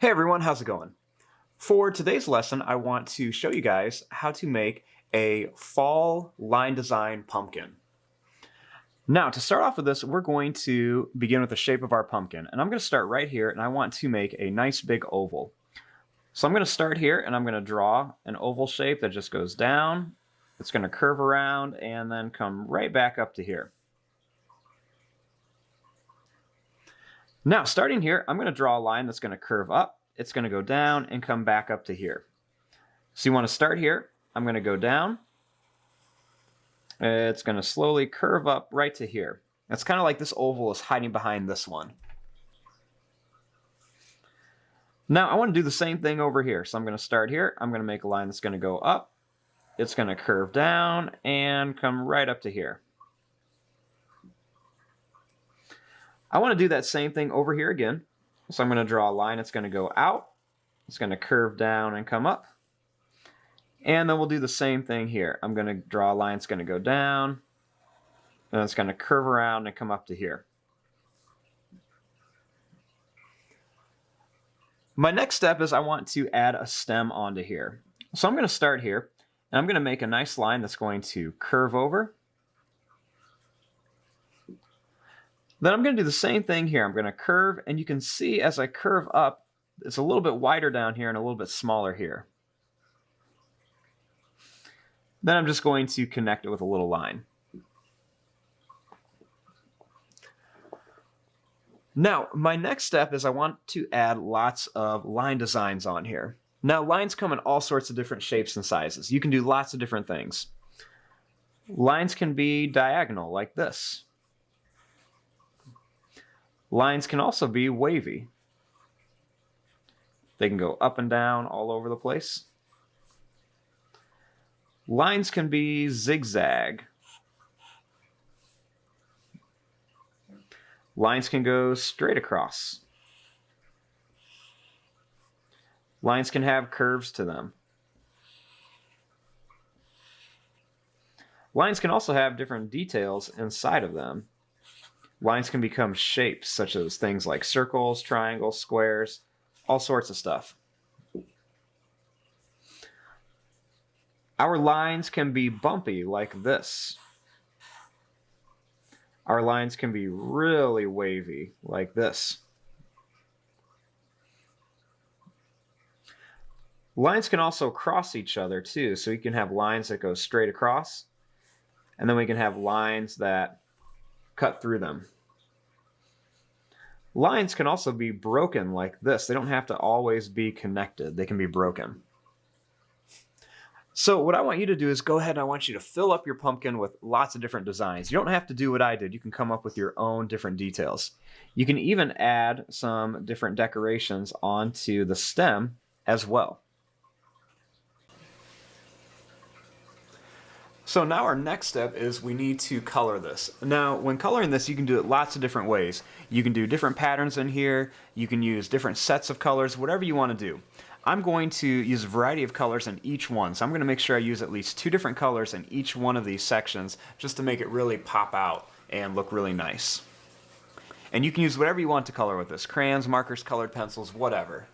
Hey everyone, how's it going? For today's lesson, I want to show you guys how to make a fall line design pumpkin. Now, to start off with this, we're going to begin with the shape of our pumpkin. And I'm going to start right here, and I want to make a nice big oval. So I'm going to start here, and I'm going to draw an oval shape that just goes down. It's going to curve around, and then come right back up to here. Now, starting here, I'm going to draw a line that's going to curve up. It's going to go down and come back up to here. So you want to start here. I'm going to go down. It's going to slowly curve up right to here. It's kind of like this oval is hiding behind this one. Now, I want to do the same thing over here. So I'm going to start here. I'm going to make a line that's going to go up. It's going to curve down and come right up to here. I want to do that same thing over here again. So I'm going to draw a line that's going to go out. It's going to curve down and come up. And then we'll do the same thing here. I'm going to draw a line that's going to go down. And it's going to curve around and come up to here. My next step is I want to add a stem onto here. So I'm going to start here. And I'm going to make a nice line that's going to curve over. Then I'm going to do the same thing here. I'm going to curve, and you can see as I curve up, it's a little bit wider down here and a little bit smaller here. Then I'm just going to connect it with a little line. Now, my next step is I want to add lots of line designs on here. Now, lines come in all sorts of different shapes and sizes. You can do lots of different things. Lines can be diagonal, like this. Lines can also be wavy. They can go up and down all over the place. Lines can be zigzag. Lines can go straight across. Lines can have curves to them. Lines can also have different details inside of them. Lines can become shapes, such as things like circles, triangles, squares, all sorts of stuff. Our lines can be bumpy, like this. Our lines can be really wavy, like this. Lines can also cross each other, too, so you can have lines that go straight across, and then we can have lines that cut through them. Lines can also be broken like this. They don't have to always be connected. They can be broken. So what I want you to do is go ahead and I want you to fill up your pumpkin with lots of different designs. You don't have to do what I did. You can come up with your own different details. You can even add some different decorations onto the stem as well. So now our next step is we need to color this. Now, when coloring this, you can do it lots of different ways. You can do different patterns in here. You can use different sets of colors, whatever you want to do. I'm going to use a variety of colors in each one. So I'm going to make sure I use at least 2 different colors in each one of these sections just to make it really pop out and look really nice. And you can use whatever you want to color with this. Crayons, markers, colored pencils, whatever.